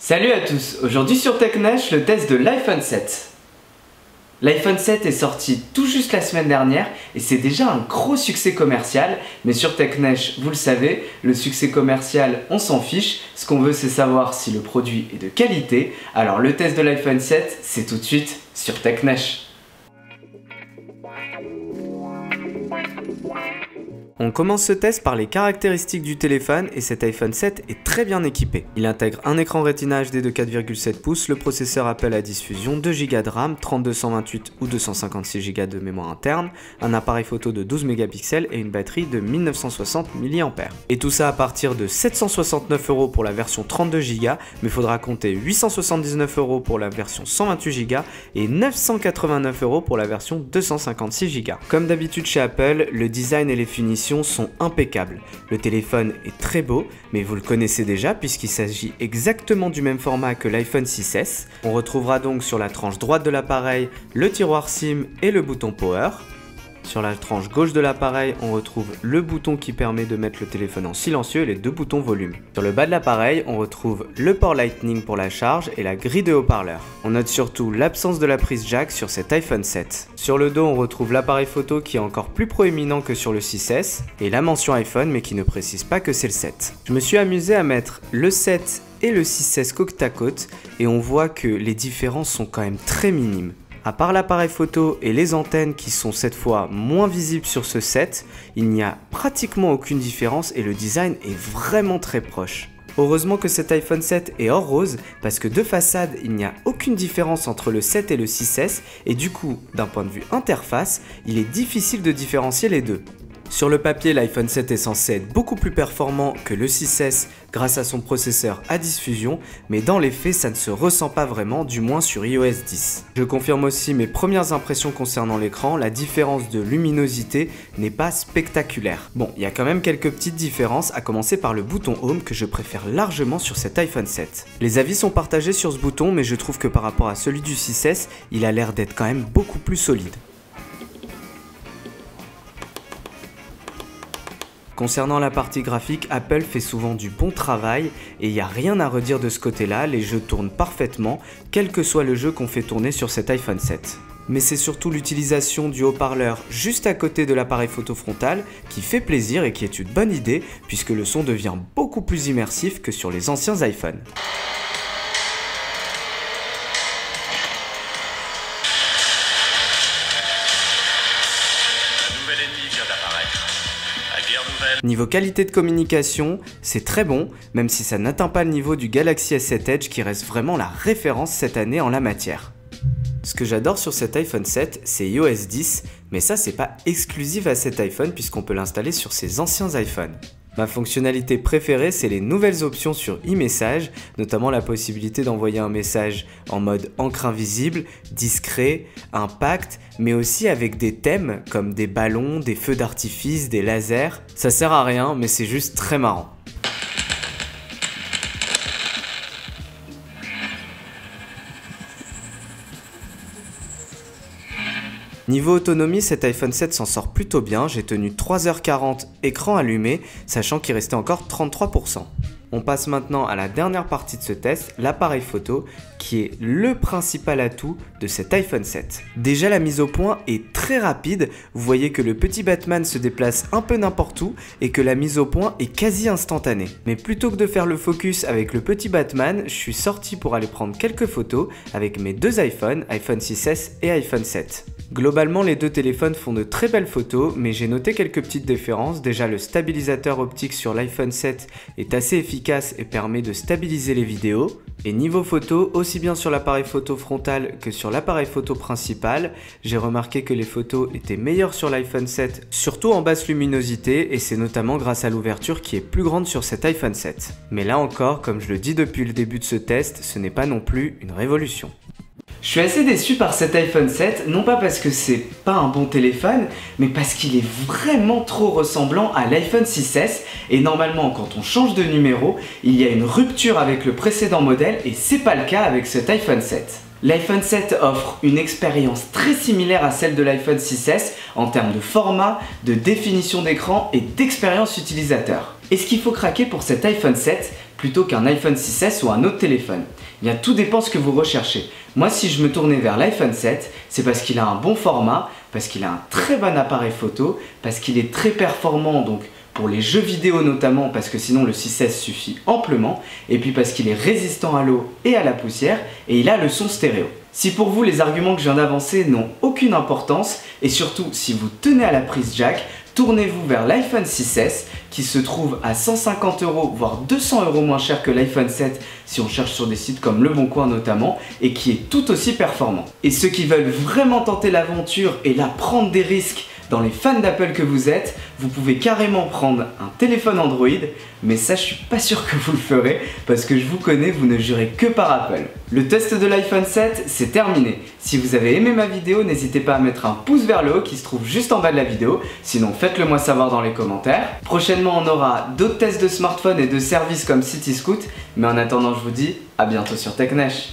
Salut à tous, aujourd'hui sur TechNesh, le test de l'iPhone 7. L'iPhone 7 est sorti tout juste la semaine dernière et c'est déjà un gros succès commercial, mais sur TechNesh, vous le savez, le succès commercial, on s'en fiche, ce qu'on veut c'est savoir si le produit est de qualité, alors le test de l'iPhone 7, c'est tout de suite sur TechNesh. On commence ce test par les caractéristiques du téléphone et cet iPhone 7 est très bien équipé. Il intègre un écran Retina HD de 4,7 pouces, le processeur Apple à diffusion, 2 Go de RAM, 32/128 ou 256 Go de mémoire interne, un appareil photo de 12 mégapixels et une batterie de 1960 mAh. Et tout ça à partir de 769 € pour la version 32 Go, mais il faudra compter 879 € pour la version 128 Go et 989 € pour la version 256 Go. Comme d'habitude chez Apple, le design et les finitions sont impeccables. Le téléphone est très beau, mais vous le connaissez déjà puisqu'il s'agit exactement du même format que l'iPhone 6S. On retrouvera donc sur la tranche droite de l'appareil le tiroir SIM et le bouton Power. Sur la tranche gauche de l'appareil, on retrouve le bouton qui permet de mettre le téléphone en silencieux et les deux boutons volume. Sur le bas de l'appareil, on retrouve le port Lightning pour la charge et la grille de haut-parleurs. On note surtout l'absence de la prise jack sur cet iPhone 7. Sur le dos, on retrouve l'appareil photo qui est encore plus proéminent que sur le 6S et la mention iPhone mais qui ne précise pas que c'est le 7. Je me suis amusé à mettre le 7 et le 6S côte à côte et on voit que les différences sont quand même très minimes. À part l'appareil photo et les antennes qui sont cette fois moins visibles sur ce 7, il n'y a pratiquement aucune différence et le design est vraiment très proche. Heureusement que cet iPhone 7 est hors rose parce que de façade il n'y a aucune différence entre le 7 et le 6S et du coup d'un point de vue interface il est difficile de différencier les deux. Sur le papier, l'iPhone 7 est censé être beaucoup plus performant que le 6S grâce à son processeur à diffusion, mais dans les faits, ça ne se ressent pas vraiment, du moins sur iOS 10. Je confirme aussi mes premières impressions concernant l'écran, la différence de luminosité n'est pas spectaculaire. Bon, il y a quand même quelques petites différences, à commencer par le bouton Home que je préfère largement sur cet iPhone 7. Les avis sont partagés sur ce bouton, mais je trouve que par rapport à celui du 6S, il a l'air d'être quand même beaucoup plus solide. Concernant la partie graphique, Apple fait souvent du bon travail et il n'y a rien à redire de ce côté-là, les jeux tournent parfaitement, quel que soit le jeu qu'on fait tourner sur cet iPhone 7. Mais c'est surtout l'utilisation du haut-parleur juste à côté de l'appareil photo frontal qui fait plaisir et qui est une bonne idée puisque le son devient beaucoup plus immersif que sur les anciens iPhones. Niveau qualité de communication, c'est très bon, même si ça n'atteint pas le niveau du Galaxy S7 Edge qui reste vraiment la référence cette année en la matière. Ce que j'adore sur cet iPhone 7, c'est iOS 10, mais ça c'est pas exclusif à cet iPhone puisqu'on peut l'installer sur ses anciens iPhones. Ma fonctionnalité préférée, c'est les nouvelles options sur e-message, notamment la possibilité d'envoyer un message en mode encre invisible, discret, impact, mais aussi avec des thèmes comme des ballons, des feux d'artifice, des lasers. Ça sert à rien, mais c'est juste très marrant. Niveau autonomie, cet iPhone 7 s'en sort plutôt bien, j'ai tenu 3h40 écran allumé, sachant qu'il restait encore 33%. On passe maintenant à la dernière partie de ce test, l'appareil photo, qui est le principal atout de cet iPhone 7. Déjà la mise au point est très rapide, vous voyez que le petit Batman se déplace un peu n'importe où et que la mise au point est quasi instantanée. Mais plutôt que de faire le focus avec le petit Batman, je suis sorti pour aller prendre quelques photos avec mes deux iPhones, iPhone 6S et iPhone 7. Globalement, les deux téléphones font de très belles photos, mais j'ai noté quelques petites différences. Déjà, le stabilisateur optique sur l'iPhone 7 est assez efficace et permet de stabiliser les vidéos. Et niveau photo, aussi bien sur l'appareil photo frontal que sur l'appareil photo principal, j'ai remarqué que les photos étaient meilleures sur l'iPhone 7, surtout en basse luminosité, et c'est notamment grâce à l'ouverture qui est plus grande sur cet iPhone 7. Mais là encore, comme je le dis depuis le début de ce test, ce n'est pas non plus une révolution. Je suis assez déçu par cet iPhone 7, non pas parce que c'est pas un bon téléphone, mais parce qu'il est vraiment trop ressemblant à l'iPhone 6S et normalement quand on change de numéro, il y a une rupture avec le précédent modèle et c'est pas le cas avec cet iPhone 7. L'iPhone 7 offre une expérience très similaire à celle de l'iPhone 6S en termes de format, de définition d'écran et d'expérience utilisateur. Et ce qu'il faut craquer pour cet iPhone 7, plutôt qu'un iPhone 6S ou un autre téléphone. Eh bien, tout dépend ce que vous recherchez. Moi, si je me tournais vers l'iPhone 7, c'est parce qu'il a un bon format, parce qu'il a un très bon appareil photo, parce qu'il est très performant, donc pour les jeux vidéo notamment, parce que sinon le 6S suffit amplement, et puis parce qu'il est résistant à l'eau et à la poussière, et il a le son stéréo. Si pour vous les arguments que je viens d'avancer n'ont aucune importance, et surtout si vous tenez à la prise jack, tournez-vous vers l'iPhone 6S qui se trouve à 150 €, voire 200 € moins cher que l'iPhone 7 si on cherche sur des sites comme Le Bon Coin notamment, et qui est tout aussi performant. Et ceux qui veulent vraiment tenter l'aventure et là prendre des risques dans les fans d'Apple que vous êtes, vous pouvez carrément prendre un téléphone Android, mais ça je suis pas sûr que vous le ferez parce que je vous connais, vous ne jurez que par Apple. Le test de l'iPhone 7, c'est terminé. Si vous avez aimé ma vidéo, n'hésitez pas à mettre un pouce vers le haut qui se trouve juste en bas de la vidéo, sinon faites-le moi savoir dans les commentaires. Prochainement on aura d'autres tests de smartphones et de services comme Cityscoot, mais en attendant je vous dis à bientôt sur TechNesh.